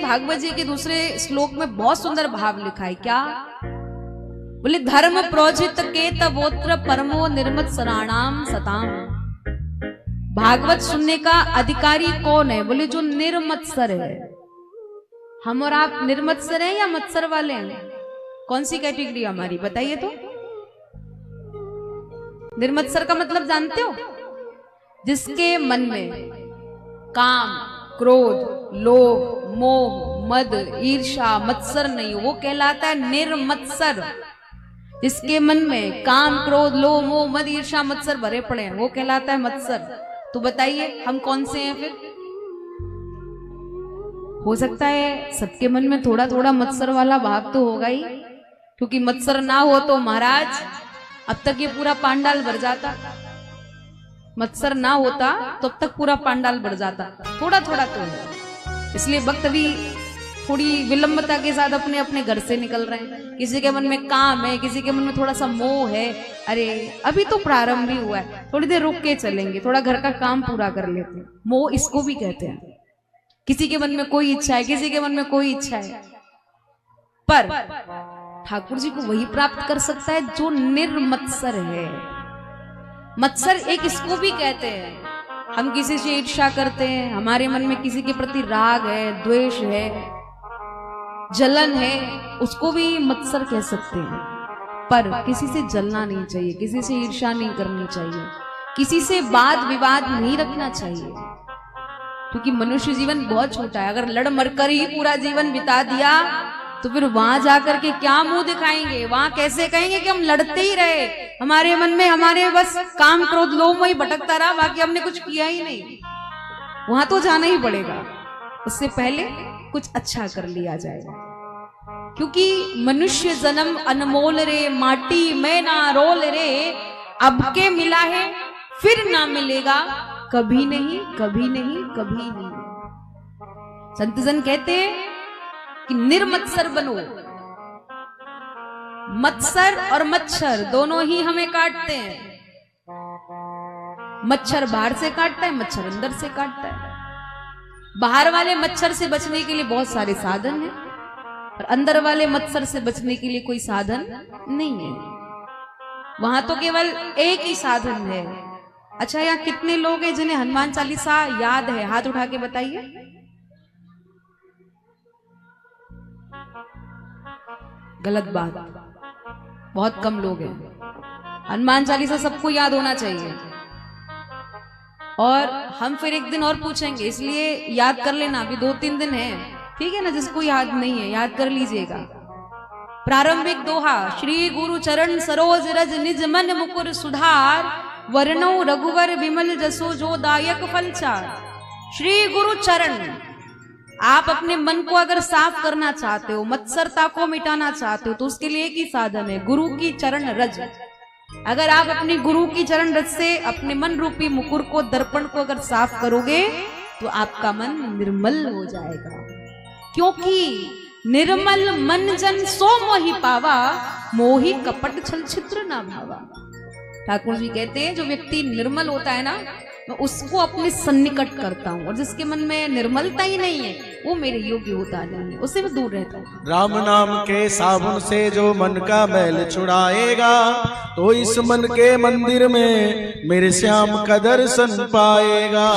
भागवत जी के दूसरे श्लोक में बहुत सुंदर भाव लिखा है। क्या बोले, धर्म प्रोजित के तवोत्र परमो निर्मत सराणाम सताम। भागवत सुनने का अधिकारी कौन है? बोले जो निर्मत्सर है। हम और आप निर्मत्सर हैं या मत्सर वाले हैं? कौन सी कैटेगरी हमारी बताइए तो। निर्मत्सर का मतलब जानते हो? जिसके मन में काम, क्रोध, लोभ, मोह, मद, ईर्ष्या, मत्सर नहीं, वो कहलाता है निर्मत्सर। जिसके मन में काम, क्रोध, लोभ, मोह, मद, ईर्ष्या, मत्सर भरे पड़े हैं, वो कहलाता है मत्सर। तो बताइए हम कौन से हैं फिर? हो सकता है सबके मन में थोड़ा थोड़ा मत्सर वाला भाव तो होगा ही, क्योंकि मत्सर ना हो तो महाराज अब तक ये पूरा पांडाल भर जाता। मत्सर ना होता तो अब तक पूरा पांडाल भर जाता। थोड़ा थोड़ा तो है, इसलिए भक्त भी थोड़ी विलंबता के साथ अपने अपने घर से निकल रहे हैं। किसी के मन में काम है, किसी के मन में थोड़ा सा मोह है। अरे अभी तो प्रारंभ ही हुआ है, थोड़ी देर रुक के चलेंगे, थोड़ा घर का काम पूरा कर लेते हैं। मोह इसको भी कहते हैं। किसी के मन में कोई इच्छा है, किसी के मन में कोई इच्छा है, पर ठाकुर जी को वही प्राप्त कर सकता है जो निर्मत्सर है। मत्सर एक इसको भी कहते हैं। हम किसी से ईर्ष्या करते हैं, हमारे मन में किसी के प्रति राग है, द्वेष है, जलन है, उसको भी मत्सर कह सकते हैं। पर किसी से जलना नहीं चाहिए, किसी से ईर्ष्या नहीं करनी चाहिए, किसी से वाद विवाद नहीं रखना चाहिए, क्योंकि मनुष्य जीवन बहुत छोटा है। अगर लड़ मर कर ही पूरा जीवन बिता दिया तो फिर वहां जाकर के क्या मुंह दिखाएंगे? वहां कैसे कहेंगे कि हम लड़ते ही रहे, हमारे मन में हमारे बस काम, क्रोध, लोभ वही भटकता रहा, बाकी हमने कुछ किया ही नहीं। वहां तो जाना ही पड़ेगा। उससे पहले कुछ अच्छा कर लिया जाएगा, क्योंकि मनुष्य जन्म अनमोल रे, माटी में ना रोल रे। अब के मिला है फिर ना मिलेगा, कभी नहीं, कभी नहीं, कभी नहीं। संतजन कहते हैं कि निर्मत्सर बनो। मत्सर और मच्छर दोनों ही हमें काटते हैं। मच्छर बाहर से काटता है, मच्छर अंदर से काटता है। बाहर वाले मच्छर से बचने के लिए बहुत सारे साधन हैं, और अंदर वाले मच्छर से बचने के लिए कोई साधन नहीं है। वहां तो केवल एक ही साधन है। अच्छा, यहाँ कितने लोग हैं जिन्हें हनुमान चालीसा याद है? हाथ उठा के बताइए। गलत बात, बहुत कम लोग हैं। हनुमान चालीसा सबको याद होना चाहिए, और हम फिर एक दिन और पूछेंगे, इसलिए याद कर लेना। अभी 2-3 दिन है, ठीक है ना? जिसको याद नहीं है याद कर लीजिएगा। प्रारंभिक दोहा, श्री गुरु चरण सरोज रज निज मन मुकुर सुधार, वर्णो रघुवर विमल जसो जो दायक फलचार। श्री गुरु चरण, आप अपने मन को अगर साफ करना चाहते हो, मत्सरता को मिटाना चाहते हो, तो उसके लिए एक ही साधन है, गुरु की चरण रज। अगर आप अपनी गुरु की चरण रज से अपने मन रूपी मुकुर को, दर्पण को अगर साफ करोगे तो आपका मन निर्मल हो जाएगा। क्योंकि निर्मल मन जन सो मोहि पावा, मोहि कपट छल छिद्र ना भावा। ठाकुर जी कहते हैं जो व्यक्ति निर्मल होता है ना, मैं उसको अपने सन्निकट करता हूँ, और जिसके मन में निर्मलता ही नहीं है वो मेरे योग्य होता नहीं है, उससे मैं दूर रहता हूँ। राम नाम के साबुन से जो मन का मैल छुड़ाएगा, तो इस मन के मंदिर में मेरे श्याम का दर्शन पाएगा।